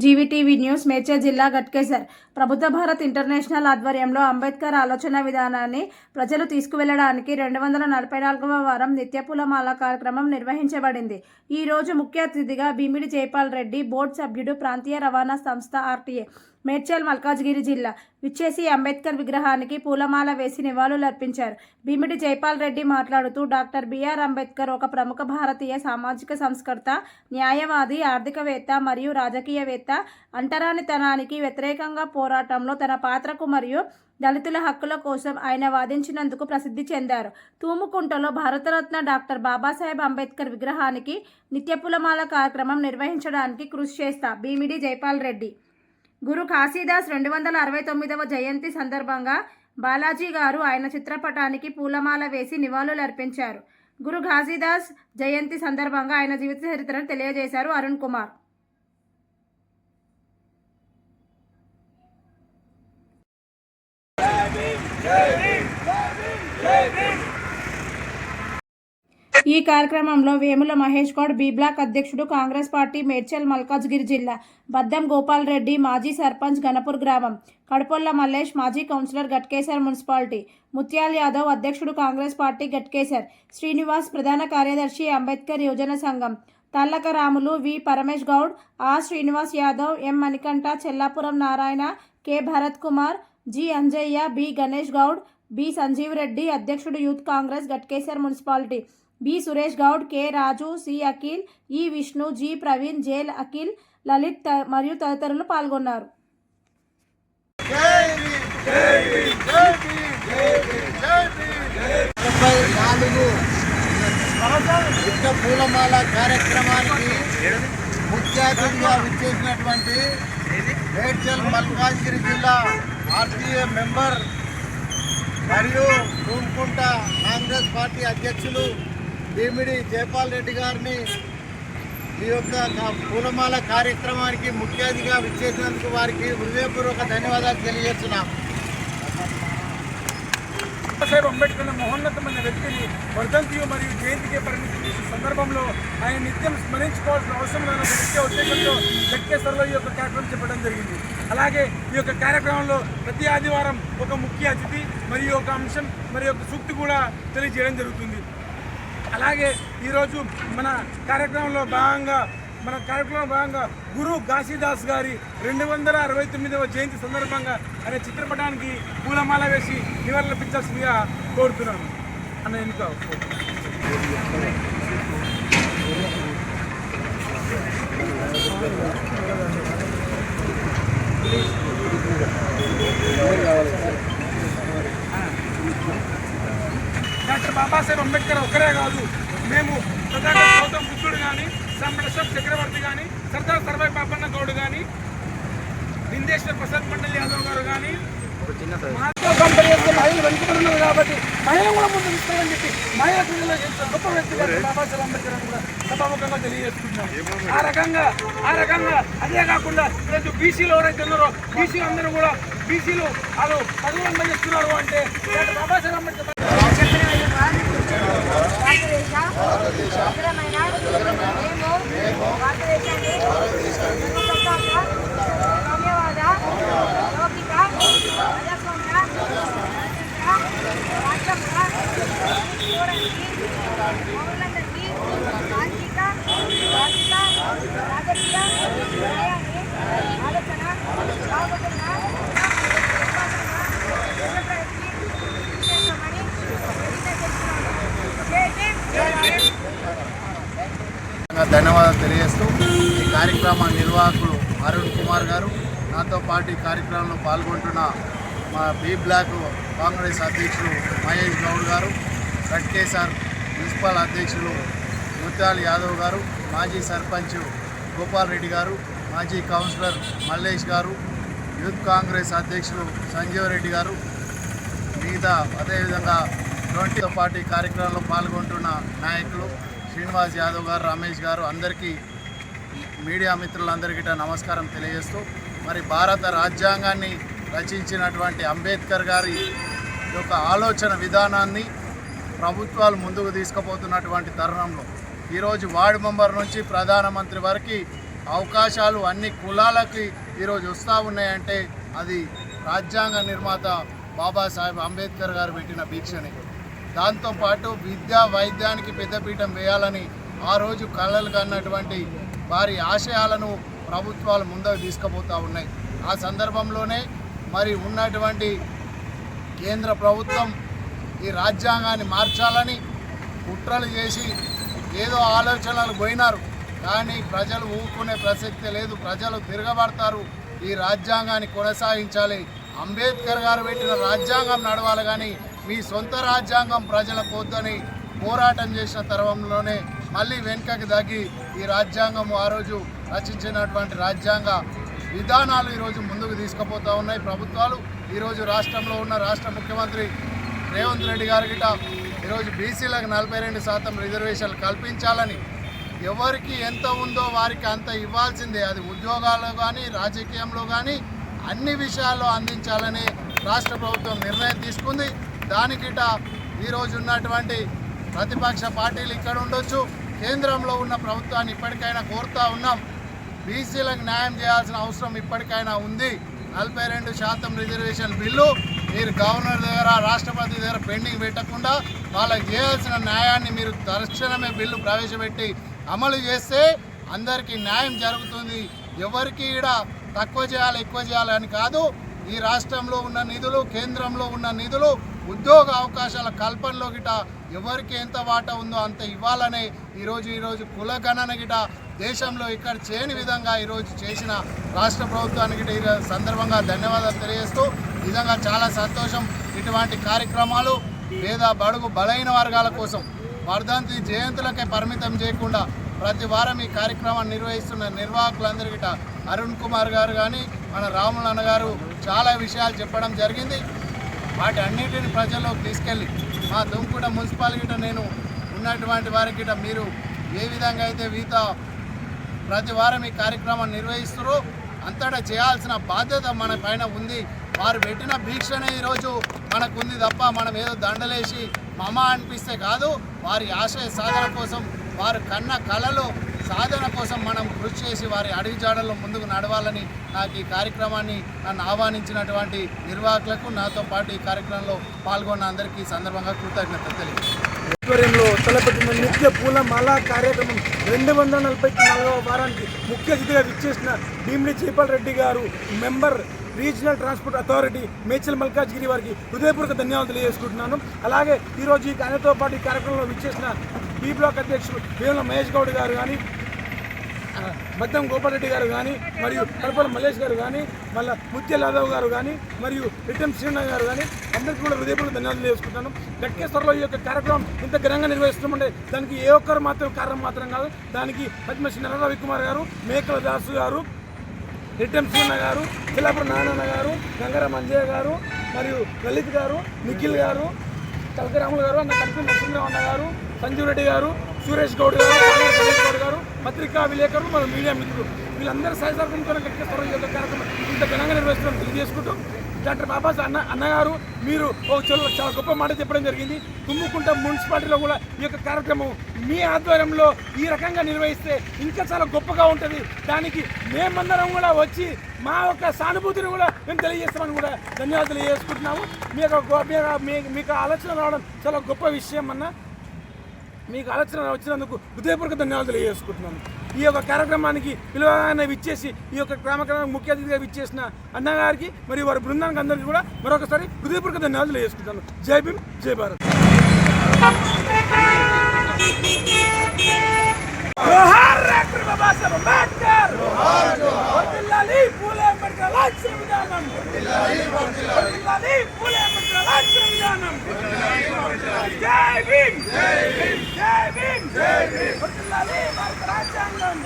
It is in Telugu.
జీవీటీవీ న్యూస్ మేడ్చల్ జిల్లా గట్కేసర్ ప్రభుత్వ భారత్ ఇంటర్నేషనల్ ఆధ్వర్యంలో అంబేద్కర్ ఆలోచన విధానాన్ని ప్రజలు తీసుకువెళ్లడానికి 244వ వారం నిత్య పూలమాల కార్యక్రమం నిర్వహించబడింది. ఈ రోజు ముఖ్య అతిథిగా భీమిడి జైపాల్ రెడ్డి బోర్డు సభ్యుడు ప్రాంతీయ రవాణా సంస్థ ఆర్టీఏ మేడ్చల్ మల్కాజ్గిరి జిల్లా విచ్చేసి అంబేద్కర్ విగ్రహానికి పూలమాల వేసి నివాళులర్పించారు. భీమిడి జైపాల్ రెడ్డి మాట్లాడుతూ డాక్టర్ బిఆర్ అంబేద్కర్ ఒక ప్రముఖ భారతీయ సామాజిక సంస్కర్త, న్యాయవాది, ఆర్థికవేత్త మరియు రాజకీయవేత్త. అంటరానితనానికి వ్యతిరేకంగా పోరాటంలో తన పాత్రకు మరియు దళితుల హక్కుల కోసం ఆయన వాదించినందుకు ప్రసిద్ధి చెందారు. తూముకుంటలో భారతరత్న డాక్టర్ బాబాసాహెబ్ అంబేద్కర్ విగ్రహానికి నిత్య పూలమాల కార్యక్రమం నిర్వహించడానికి కృషి చేస్తా. భీమిడి జైపాల్ రెడ్డి గురు ఘాసీదాస్ 269వ జయంతి సందర్భంగా బాలాజీ గారు ఆయన చిత్రపటానికి పూలమాల వేసి నివాళులర్పించారు. గురు ఘాసీదాస్ జయంతి సందర్భంగా ఆయన జీవిత చరిత్రను తెలియజేశారు అరుణ్ కుమార్. ఈ కార్యక్రమంలో వేముల మహేష్ గౌడ్ బి బ్లాక్ అధ్యక్షుడు కాంగ్రెస్ పార్టీ మేడ్చల్ మల్కాజ్గిరి జిల్లా, బద్దం గోపాల్ రెడ్డి మాజీ సర్పంచ్ గణపూర్ గ్రామం, కడుపొల్ల మల్లేష్ మాజీ కౌన్సిలర్ గట్కేసర్ మున్సిపాలిటీ, ముత్యాల్ యాదవ్ అధ్యక్షుడు కాంగ్రెస్ పార్టీ గట్కేసర్, శ్రీనివాస్ ప్రధాన కార్యదర్శి అంబేద్కర్ యువజన సంఘం, Tallaka Ramulu, V Paramesh Goud, R Srinivas Yadav, M Manikanta, Chellapuram Narayana, K Bharat Kumar, G Anjaiah, B Ganesh Goud, B Sanjeev Reddy అధ్యక్షుడు youth Congress Ghatkesar municipality, B Suresh Goud, K Raju, C Akhil, E Vishnu, G Praveen, జేల్ అఖిల్, లలిత్ మరియు తదితరులు పాల్గొన్నారు. పూలమాల కార్యక్రమానికి ముఖ్య అతిథిగా విచ్చేసినటువంటి మేడ్చల్ మల్కాజ్గిరి జిల్లా ఆర్టీఏ మెంబర్ మరియు తూముకుంట కాంగ్రెస్ పార్టీ అధ్యక్షులు భీమిడి జైపాల్ రెడ్డి గారిని ఈ యొక్క పూలమాల కార్యక్రమానికి ముఖ్య అతిథిగా విచ్చేసినందుకు వారికి హృదయపూర్వక ధన్యవాదాలు తెలియజేస్తున్నాం. బాబాసాహెబ్ అంబేద్కర్ మహోన్నతమైన వ్యక్తిని వర్ధంతి మరియు జయంతికి పరిమితి చేసిన సందర్భంలో ఆయన నిత్యం స్మరించుకోవాల్సిన అవసరం లేని ఒక ముఖ్య ఉద్దేశంతో గట్కేసర్లో ఈ యొక్క కార్యక్రమం చెప్పడం జరిగింది. అలాగే ఈ యొక్క కార్యక్రమంలో ప్రతి ఆదివారం ఒక ముఖ్య అతిథి మరియు ఒక అంశం మరియు ఒక సూక్తి కూడా తెలియజేయడం జరుగుతుంది. అలాగే ఈరోజు మన కార్యక్రమంలో భాగంగా గురు ఘాసీదాస్ గారి 269వ జయంతి సందర్భంగా ఆయన చిత్రపటానికి పూలమాల వేసి నివాళులర్పించాల్సిందిగా కోరుతున్నాను అన్న ఎన్నిక. డాక్టర్ బాబాసాహెబ్ అంబేద్కర్ ఒక్కరే కాదు, మేము ప్రధాని గౌతమ్ బుద్ధుడు కానీ, సంబడశబ్ చక్రవర్తి కానీ, సర్దార్ సర్వాయి పాపన్న గౌడ్ కానీ, లింగేశ్వర్ ప్రసాద్ మండల్ యాదవ్ గారు కానీ కంపెనీ మహిళలు వెనుకబడి ఉన్నారు కాబట్టి మహిళలు కూడా ముందు ఇస్తారని చెప్పి మహిళా క్రీడలో గొప్ప వ్యక్తిగా బాబాసాహెబ్ అంబేద్కర్ అని కూడా సభాముఖంగా తెలియజేసుకుంటున్నాం. ఆ రకంగా అదే కాకుండా ఈరోజు బీసీలు ఎవరైతే ఉన్నారో బీసీలు అందరూ కూడా బీసీలు వాళ్ళు పదవులు అందజేస్తున్నారు అంటే బాబాసాహెబ్ అంబేద్కర్ ధన్యవాదాలు తెలియజేస్తూ ఈ కార్యక్రమ నిర్వాహకులు అరుణ్ కుమార్ గారు, నాతో పాటు ఈ కార్యక్రమంలో పాల్గొంటున్న మా బి బ్లాక్ కాంగ్రెస్ అధ్యక్షులు మహేష్ గౌడ్ గారు, గట్కేసర్ మున్సిపల్ అధ్యక్షులు ముత్యాల్ యాదవ్ గారు, మాజీ సర్పంచ్ గోపాల్ రెడ్డి గారు, మాజీ కౌన్సిలర్ మల్లేష్ గారు, యూత్ కాంగ్రెస్ అధ్యక్షులు సంజీవ్ రెడ్డి గారు, మిగతా అదేవిధంగా 20వ పార్టీ కార్యక్రమంలో పాల్గొంటున్న నాయకులు శ్రీనివాస్ యాదవ్ గారు, రమేష్ గారు, అందరికీ మీడియా మిత్రులందరికీ నమస్కారం తెలియజేస్తూ, మరి భారత రాజ్యాంగాన్ని రచించినటువంటి అంబేద్కర్ గారి యొక్క ఆలోచన విధానాన్ని ప్రభుత్వాలు ముందుకు తీసుకుపోతున్నటువంటి తరుణంలో ఈరోజు వార్డు మెంబర్ నుంచి ప్రధానమంత్రి వరకు అవకాశాలు అన్ని కులాలకి ఈరోజు వస్తూ ఉన్నాయంటే అది రాజ్యాంగ నిర్మాత బాబాసాహెబ్ అంబేద్కర్ గారు పెట్టిన భిక్షని. దాంతోపాటు విద్యా వైద్యానికి పెద్దపీఠం వేయాలని ఆ రోజు కలలు కన్నటువంటి వారి ఆశయాలను ప్రభుత్వాలు ముందుకు తీసుకుపోతూ ఉన్నాయి. ఆ సందర్భంలోనే మరి ఉన్నటువంటి కేంద్ర ప్రభుత్వం ఈ రాజ్యాంగాన్ని మార్చాలని కుట్రలు చేసి ఏదో ఆలోచనలు పోయినారు. కానీ ప్రజలు ఊరుకునే ప్రసక్తే లేదు. ప్రజలు తిరగబడతారు. ఈ రాజ్యాంగాన్ని కొనసాగించాలి. అంబేద్కర్ గారు పెట్టిన రాజ్యాంగం నడవాలి, కానీ మీ సొంత రాజ్యాంగం ప్రజలకు వద్దని పోరాటం చేసిన తరుణంలోనే మళ్ళీ వెనుకకి తగ్గి ఈ రాజ్యాంగం ఆ రోజు రచించినటువంటి రాజ్యాంగ విధానాలు ఈరోజు ముందుకు తీసుకుపోతూ ఉన్నాయి ప్రభుత్వాలు. ఈరోజు రాష్ట్రంలో ఉన్న రాష్ట్ర ముఖ్యమంత్రి రేవంత్ రెడ్డి గారి గిట ఈరోజు బీసీలకు 42% రిజర్వేషన్లు కల్పించాలని, ఎవరికి ఎంత ఉందో వారికి అంత ఇవ్వాల్సిందే. అది ఉద్యోగాల్లో కానీ రాజకీయంలో కానీ అన్ని విషయాల్లో అందించాలని రాష్ట్ర ప్రభుత్వం నిర్ణయం తీసుకుంది. దానికిట ఈరోజు ఉన్నటువంటి ప్రతిపక్ష పార్టీలు ఇక్కడ ఉండొచ్చు, కేంద్రంలో ఉన్న ప్రభుత్వాన్ని ఇప్పటికైనా కోరుతూ ఉన్నాం. బీసీలకు న్యాయం చేయాల్సిన అవసరం ఇప్పటికైనా ఉంది. 42% రిజర్వేషన్ బిల్లు మీరు గవర్నర్ దగ్గర రాష్ట్రపతి దగ్గర పెండింగ్ పెట్టకుండా వాళ్ళకి చేయాల్సిన న్యాయాన్ని మీరు తక్షణమే బిల్లు ప్రవేశపెట్టి అమలు చేస్తే అందరికీ న్యాయం జరుగుతుంది. ఎవరికి ఈడ తక్కువ చేయాలి ఎక్కువ చేయాలి అని కాదు. ఈ రాష్ట్రంలో ఉన్న నిధులు, కేంద్రంలో ఉన్న నిధులు ఉద్యోగ అవకాశాల కల్పనలో గిట ఎవరికి ఎంత వాటా ఉందో అంత ఇవ్వాలనే ఈరోజు కులగణన గిట దేశంలో ఇక్కడ చేయని విధంగా ఈరోజు చేసిన రాష్ట్ర ప్రభుత్వానికి ఈ సందర్భంగా ధన్యవాదాలు తెలియజేస్తూ నిజంగా చాలా సంతోషం. ఇటువంటి కార్యక్రమాలు పేద బడుగు బలైన వర్గాల కోసం వర్ధంతి జయంతులకే పరిమితం చేయకుండా ప్రతి వారం ఈ కార్యక్రమాన్ని నిర్వహిస్తున్న నిర్వాహకులందరికీ అరుణ్ కుమార్ గారు కానీ మన రాములు అన్నగారు చాలా విషయాలు చెప్పడం జరిగింది. వాటి అన్నిటిని ప్రజల్లోకి తీసుకెళ్ళి మా దుంకుట మున్సిపాలిటీ నేను ఉన్నటువంటి వారికి మీరు ఏ విధంగా అయితే ప్రతి వారం ఈ కార్యక్రమాన్ని నిర్వహిస్తారో అంతటా చేయాల్సిన బాధ్యత మన పైన ఉంది. వారు పెట్టిన భీక్షనే ఈరోజు మనకు ఉంది తప్ప మనం ఏదో దండలేసి మమ అనిపిస్తే కాదు. వారి ఆశయ సాధన కోసం, వారు కన్న కళలు సాధన కోసం మనం కృషి చేసి వారి అడుగుజాడల్లో ముందుకు నడవాలని నాకు ఈ కార్యక్రమాన్ని నన్ను ఆహ్వానించినటువంటి నిర్వాహకులకు, నాతో పాటు ఈ కార్యక్రమంలో పాల్గొన్న అందరికీ ఈ సందర్భంగా కృతజ్ఞతలు తెలియజేస్తున్నాను. ఆధ్వర్యంలో తలపెట్టిన నిత్య పూలమాల కార్యక్రమం 244వ వారానికి ముఖ్య అతిథిగా విచ్చేసిన భీమిడి జైపాల్ రెడ్డి గారు, member regional transport authority, Medchal Malkajgiri వారికి హృదయపూర్వక ధన్యవాదాలు తెలియజేసుకుంటున్నాను. అలాగే ఈరోజు ఆయనతో పాటు ఈ కార్యక్రమంలో విచ్చేసిన బి బ్లాక్ అధ్యక్షుడు వేముల మహేష్ గౌడ్ గారు కానీ, బద్దం గోపాల్ రెడ్డి గారు కానీ, మరియు కడపల మల్లేష్ గారు కానీ, మళ్ళీ ముత్యాల యాదవ్ గారు కానీ, మరియు రిటం శ్రీనాథ్ గారు కానీ అందరికీ కూడా హృదయపూర్వక ధన్యవాదాలు చేసుకుంటాను. గట్కేశ్వర్లో ఈ యొక్క కార్యక్రమం ఇంత ఘనంగా నిర్వహిస్తున్నామంటే దానికి ఏ ఒక్కరు కారణం మాత్రం కాదు. దానికి పద్మశ్రీ నర రవికుమార్ గారు, మేకల దాసు గారు, రిటం శ్రీనాథ్ గారు, కిలాపురం నారాయణ గారు, గంగారా మంజయ్య గారు, మరియు లలిత్ గారు, నిఖిల్ గారు, కలకరాములు గారు, అన్న కల్పి నరసింహరావు అన్న గారు, సంజీవ్ రెడ్డి గారు, సురేష్ గౌడ్ గారు, గణేష్ గౌడ్ గారు, పత్రికా విలేకరులు, మన మీడియా మిత్రులు వీళ్ళందరూ సహకారంతో గట్కేశ్వరం యొక్క కార్యక్రమం ఇంత ఘనంగా నిర్వహిస్తున్నాం తెలియజేసుకుంటూ, డాక్టర్ బాబాసాహెబ్ అన్నగారు మీరు ఒక చాలా గొప్ప మాట చెప్పడం జరిగింది. తుమ్ముకుంట మున్సిపాలిటీలో కూడా ఈ యొక్క కార్యక్రమం మీ ఆధ్వర్యంలో ఈ రకంగా నిర్వహిస్తే ఇంకా చాలా గొప్పగా ఉంటుంది. దానికి మేమందరం కూడా వచ్చి మా యొక్క సానుభూతిని కూడా మేము తెలియజేస్తామని కూడా ధన్యవాదాలు తెలియజేసుకుంటున్నాము. మీకు ఆలోచన రావడం చాలా గొప్ప విషయం అన్న. మీకు ఆలోచన వచ్చినందుకు హృదయపూర్వక ధన్యవాదాలు తెలియజేసుకుంటున్నాను. ఈ యొక్క కార్యక్రమానికి పిలువగానే విచ్చేసి ఈ యొక్క కార్యక్రమానికి ముఖ్య అతిథిగా విచ్చేసిన అన్నగారికి మరియు వారి బృందానికి అందరికీ కూడా మరొకసారి హృదయపూర్వక ధన్యవాదాలు తెలియజేసుకుంటాను. జై భీమ్, జై భారత్. డాక్టర్ బాబాసాహెబ్ అంబేద్కర్ వర్ధిల్లాలి, పూలే అంబేద్కర్ రాజ్యాంగ విధానం వర్ధిల్లాలి, పూలే అంబేద్కర్ రాజ్యాంగ విధానం. జై భీమ్, జై భీమ్, జై భీమ్, జై భీమ్. వర్ధిల్లాలి భారత రాజ్యాంగం.